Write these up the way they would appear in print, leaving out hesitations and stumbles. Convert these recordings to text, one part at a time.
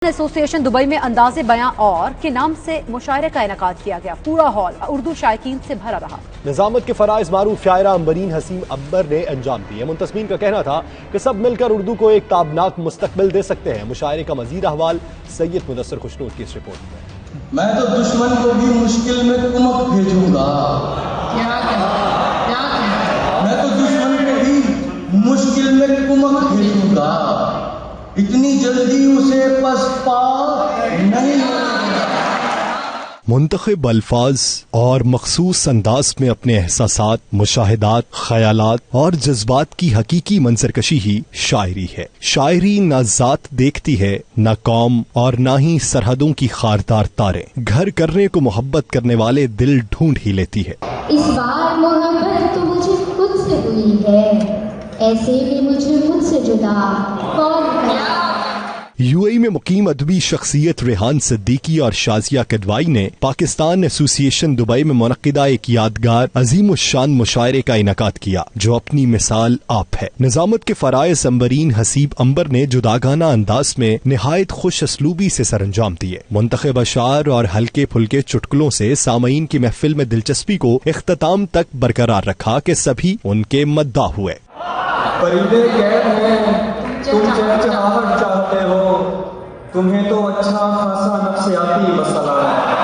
ایسوسی ایشن دبئی میں انداز بیاں اور کے نام سے مشاعرے کا انعقاد کیا گیا۔ پورا ہال اردو شائقین سے بھرا رہا۔ نظامت کے فرائض معروف شاعرہ امبرین حسین امبر نے انجام دیے۔ منتظمین کا کہنا تھا کہ سب مل کر اردو کو ایک تابناک مستقبل دے سکتے ہیں۔ مشاعرے کا مزید احوال سید مدثر خوشنود کی اس رپورٹ میں۔ میں تو دشمن کو بھی مشکل میں کمک بھیجوں گا۔ میں تو دشمن کو بھی مشکل میں کمک بھیجوں گا، اتنی جلدی اسے پس پا نہیں ہوگا۔ منتخب الفاظ اور مخصوص انداز میں اپنے احساسات، مشاہدات، خیالات اور جذبات کی حقیقی منظرکشی ہی شاعری ہے۔ شاعری نہ ذات دیکھتی ہے، نہ قوم اور نہ ہی سرحدوں کی خاردار تاریں۔ گھر کرنے کو محبت کرنے والے دل ڈھونڈ ہی لیتی ہے۔ اس بار محبت تو مجھے خود سے ہوئی ہے، ایسے بھی مجھے خود سے جدا کون کرا۔ یو اے میں مقیم ادبی شخصیت ریحان صدیقی اور شازیہ کدوائی نے پاکستان ایسوسی ایشن دبئی میں منعقدہ ایک یادگار عظیم الشان مشاعرے کا انعقاد کیا جو اپنی مثال آپ ہے۔ نظامت کے فرائض امبرین حسین امبر نے جداگانہ انداز میں نہایت خوش اسلوبی سے سر انجام دیے۔ منتخب اشعار اور ہلکے پھلکے چٹکلوں سے سامعین کی محفل میں دلچسپی کو اختتام تک برقرار رکھا کہ سبھی ان کے مداح ہوئے۔ پرندے قید ہیں، تم چہچہاہٹ چاہتے ہو، تمہیں تو اچھا خاصا نفسیاتی مسئلہ ہے۔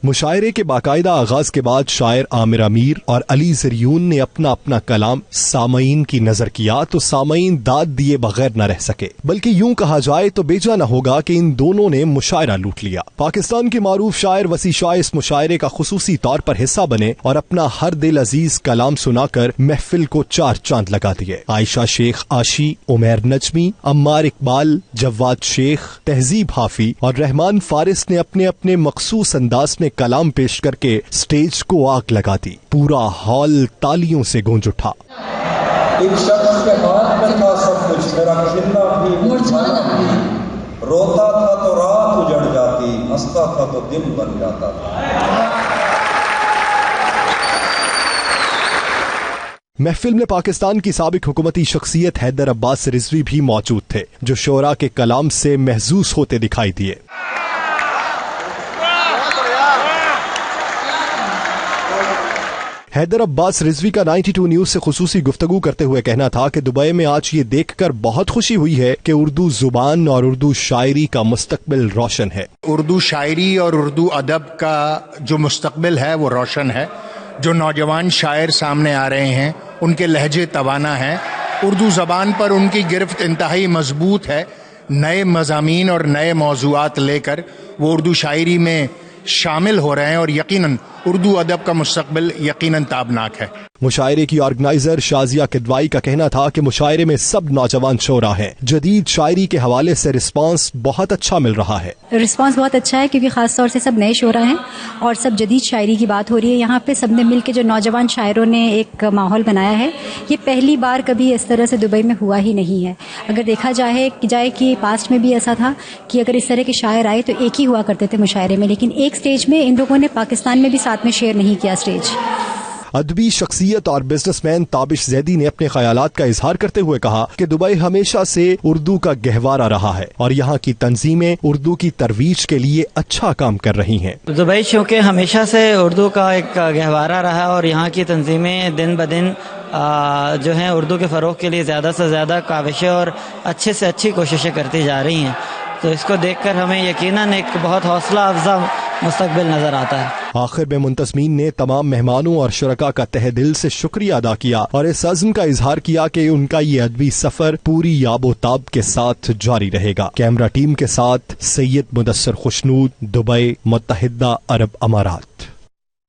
مشاعرے کے باقاعدہ آغاز کے بعد شاعر عامر امیر اور علی زریون نے اپنا اپنا کلام سامعین کی نظر کیا تو سامعین داد دیے بغیر نہ رہ سکے، بلکہ یوں کہا جائے تو بیجا نہ ہوگا کہ ان دونوں نے مشاعرہ لوٹ لیا۔ پاکستان کے معروف شاعر وسیع شاہ اس مشاعرے کا خصوصی طور پر حصہ بنے اور اپنا ہر دل عزیز کلام سنا کر محفل کو چار چاند لگا دیے۔ عائشہ شیخ عاشی، عمیر نجمی، عمار اقبال، جواد شیخ، تہذیب حافی اور رحمان فارس نے اپنے اپنے مخصوص انداز میں کلام پیش کر کے سٹیج کو آگ لگا دی۔ پورا ہال تالیوں سے گونج اٹھا۔ ایک شخص کے ہاتھ میں تھا سب کچھ، میرا کھلنا بھی مرجھانا بھی، روتا تھا تو رات اجڑ جاتی، ہنستا تھا تو دن بن جاتا تھا۔ محفل میں پاکستان کی سابق حکومتی شخصیت حیدر عباس رضوی بھی موجود تھے جو شعراء کے کلام سے محظوظ ہوتے دکھائی دیے۔ حیدر عباس رضوی کا 92 نیوز سے خصوصی گفتگو کرتے ہوئے کہنا تھا کہ دبئی میں آج یہ دیکھ کر بہت خوشی ہوئی ہے کہ اردو زبان اور اردو شاعری کا مستقبل روشن ہے۔ اردو شاعری اور اردو ادب کا جو مستقبل ہے وہ روشن ہے۔ جو نوجوان شاعر سامنے آ رہے ہیں ان کے لہجے توانا ہیں، اردو زبان پر ان کی گرفت انتہائی مضبوط ہے۔ نئے مضامین اور نئے موضوعات لے کر وہ اردو شاعری میں شامل ہو رہے ہیں اور یقیناً اردو ادب کا مستقبل یقیناً تابناک ہے۔ مشاعرے کی آرگنائزر شازیہ کدوائی کا کہنا تھا کہ مشاعرے میں سب نوجوان شعراء ہیں۔ جدید شاعری کے حوالے سے رسپانس بہت اچھا مل رہا ہے۔ رسپانس بہت اچھا ہے کیونکہ خاص طور سے سب نئے شعراء ہیں اور سب جدید شاعری کی بات ہو رہی ہے۔ یہاں پہ سب نے مل کے جو نوجوان شاعروں نے ایک ماحول بنایا ہے، یہ پہلی بار کبھی اس طرح سے دبئی میں ہوا ہی نہیں ہے۔ اگر دیکھا جائے کہ پاسٹ میں بھی ایسا تھا کہ اگر اس طرح کے شاعر آئے تو ایک ہی ہوا کرتے تھے مشاعرے میں، لیکن ایک سٹیج میں ان لوگوں نے پاکستان میں بھی ساتھ میں شیئر نہیں کیا سٹیج۔ ادبی شخصیت اور بزنس مین تابش زیدی نے اپنے خیالات کا اظہار کرتے ہوئے کہا کہ دبئی ہمیشہ سے اردو کا گہوارہ رہا ہے اور یہاں کی تنظیمیں اردو کی ترویج کے لیے اچھا کام کر رہی ہیں۔ دبئی چونکہ ہمیشہ سے اردو کا ایک گہوارہ رہا اور یہاں کی تنظیمیں دن بدن جو ہیں اردو کے فروغ کے لیے زیادہ سے زیادہ کاوشیں اور اچھے سے اچھی کوششیں کرتی جا رہی ہیں، تو اس کو دیکھ کر ہمیں یقیناً ایک بہت حوصلہ افزا مستقبل نظر آتا ہے۔ آخر میں منتظمین نے تمام مہمانوں اور شرکاء کا تہ دل سے شکریہ ادا کیا اور اس عزم کا اظہار کیا کہ ان کا یہ ادبی سفر پوری یاب و تاب کے ساتھ جاری رہے گا۔ کیمرہ ٹیم کے ساتھ سید مدثر خوشنود، دبئی، متحدہ عرب امارات۔